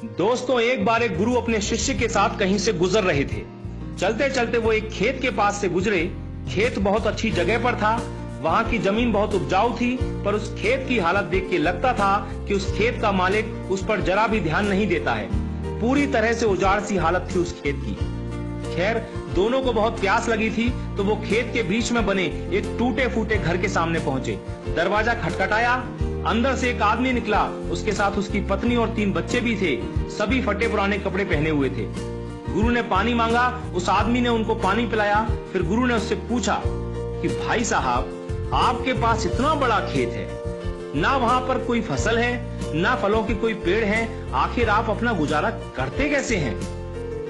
दोस्तों, एक बार एक गुरु अपने शिष्य के साथ कहीं से गुजर रहे थे। चलते चलते वो एक खेत के पास से गुजरे। खेत बहुत अच्छी जगह पर था, वहां की जमीन बहुत उपजाऊ थी, पर उस खेत की हालत देख के लगता था कि उस खेत का मालिक उस पर जरा भी ध्यान नहीं देता है। पूरी तरह से उजाड़ सी हालत थी उस खेत की। खैर, दोनों को बहुत प्यास लगी थी, तो वो खेत के बीच में बने एक टूटे फूटे घर के सामने पहुंचे। दरवाजा खटखटाया, अंदर से एक आदमी निकला, उसके साथ उसकी पत्नी और 3 बच्चे भी थे। सभी फटे पुराने कपड़े पहने हुए थे। गुरु ने पानी मांगा, उस आदमी ने उनको पानी पिलाया। फिर गुरु ने उससे पूछा कि भाई साहब, आपके पास इतना बड़ा खेत है, ना वहां पर कोई फसल है, ना फलों के कोई पेड़ हैं, आखिर आप अपना गुजारा करते कैसे हैं?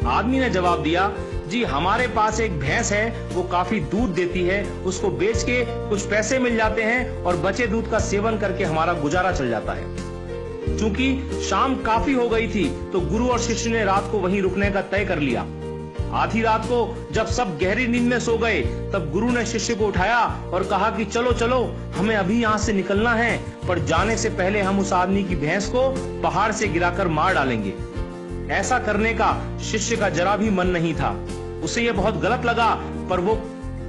आदमी ने जवाब दिया, जी हमारे पास एक भैंस है, वो काफी दूध देती है, उसको बेच के कुछ पैसे मिल जाते हैं और बचे दूध का सेवन करके हमारा गुजारा चल जाता है। चूंकि शाम काफी हो गई थी, तो गुरु और शिष्य ने रात को वहीं रुकने का तय कर लिया। आधी रात को जब सब गहरी नींद में सो गए, तब गुरु ने शिष्य को उठाया और कहा कि चलो चलो, हमें अभी यहाँ से निकलना है, पर जाने से पहले हम उस आदमी की भैंस को पहाड़ से गिराकर मार डालेंगे। ऐसा करने का शिष्य का जरा भी मन नहीं था। उसे यह बहुत गलत लगा, पर वो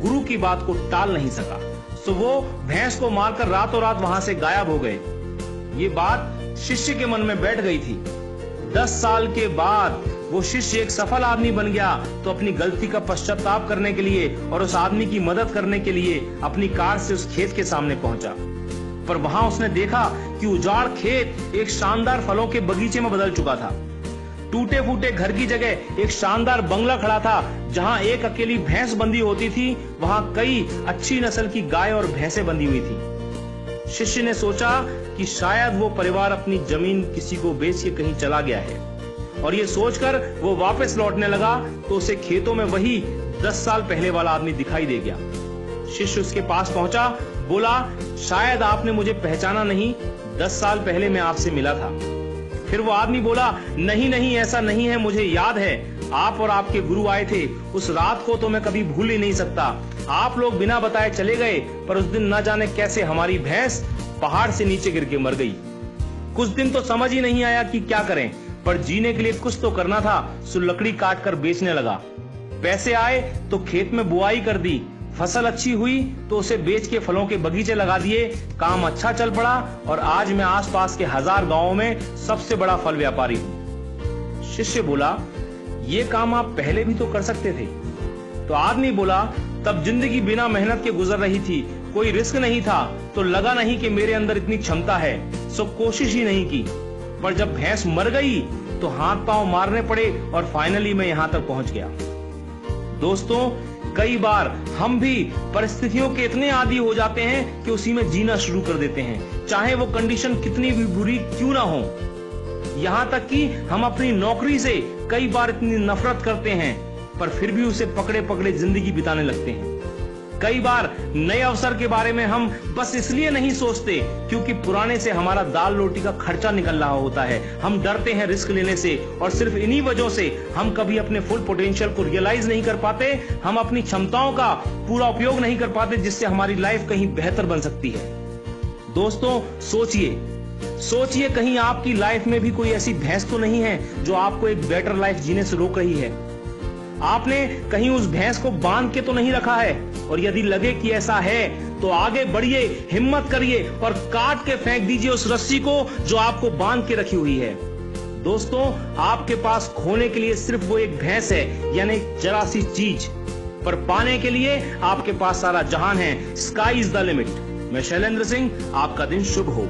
गुरु की बात को टाल नहीं सका। सो वो भैंस को मारकर रातों रात वहां से गायब हो गए। ये बात शिष्य के मन में बैठ गई थी। 10 साल के बाद वो शिष्य एक सफल आदमी बन गया, तो अपनी गलती का पश्चाताप करने के लिए और उस आदमी की मदद करने के लिए अपनी कार से उस खेत के सामने पहुंचा। पर वहां उसने देखा कि उजाड़ खेत एक शानदार फलों के बगीचे में बदल चुका था। टूटे फूटे घर की जगह एक शानदार बंगला खड़ा था। जहां एक अकेली भैंस बंधी होती थी, वहां कई अच्छी नस्ल की गाय और भैंसें बंधी हुई थी। शिष्य ने सोचा कि शायद वो परिवार अपनी जमीन किसी को बेच के कहीं चला गया है, और ये सोचकर वो वापस लौटने लगा, तो उसे खेतों में वही 10 साल पहले वाला आदमी दिखाई दे गया। शिष्य उसके पास पहुंचा, बोला, शायद आपने मुझे पहचाना नहीं, 10 साल पहले मैं आपसे मिला था। फिर वो आदमी बोला, नहीं नहीं, ऐसा नहीं है, मुझे याद है, आप और आपके गुरु आए थे। उस रात को तो मैं कभी भूल ही नहीं सकता। आप लोग बिना बताए चले गए, पर उस दिन न जाने कैसे हमारी भैंस पहाड़ से नीचे गिर के मर गई। कुछ दिन तो समझ ही नहीं आया कि क्या करें, पर जीने के लिए कुछ तो करना था, सो लकड़ी काट कर बेचने लगा। पैसे आए तो खेत में बुआई कर दी, फसल अच्छी हुई तो उसे बेच के फलों के बगीचे लगा दिए। काम अच्छा चल पड़ा और आज मैं आसपास के 1000 गांवों में सबसे बड़ा फल व्यापारी हूं। शिष्य बोला, ये काम आप पहले भी तो कर सकते थे। तो आदमी बोला, तब जिंदगी बिना मेहनत के गुजर रही थी, कोई रिस्क नहीं था, तो लगा नहीं कि मेरे अंदर इतनी क्षमता है, सो कोशिश ही नहीं की। पर जब भैंस मर गई तो हाथ पांव मारने पड़े और फाइनली मैं यहां तक पहुंच गया। दोस्तों, कई बार हम भी परिस्थितियों के इतने आदी हो जाते हैं कि उसी में जीना शुरू कर देते हैं, चाहे वो कंडीशन कितनी भी बुरी क्यों ना हो। यहाँ तक कि हम अपनी नौकरी से कई बार इतनी नफरत करते हैं, पर फिर भी उसे पकड़े पकड़े जिंदगी बिताने लगते हैं। कई बार नए अवसर के बारे में हम बस इसलिए नहीं सोचते क्योंकि पुराने से हमारा दाल रोटी का खर्चा निकल रहा होता है। हम डरते हैं रिस्क लेने से, और सिर्फ इन्हीं वजहों से हम कभी अपने फुल पोटेंशियल को रियलाइज नहीं कर पाते। हम अपनी क्षमताओं का पूरा उपयोग नहीं कर पाते, जिससे हमारी लाइफ कहीं बेहतर बन सकती है। दोस्तों, सोचिए कहीं आपकी लाइफ में भी कोई ऐसी भैंस तो नहीं है जो आपको एक बेटर लाइफ जीने से रोक रही है। आपने कहीं उस भैंस को बांध के तो नहीं रखा है, और यदि लगे कि ऐसा है तो आगे बढ़िए, हिम्मत करिए और काट के फेंक दीजिए उस रस्सी को जो आपको बांध के रखी हुई है। दोस्तों, आपके पास खोने के लिए सिर्फ वो एक भैंस है, यानी जरा सी चीज, पर पाने के लिए आपके पास सारा जहान है। Sky is the limit. मैं शैलेंद्र सिंह, आपका दिन शुभ हो।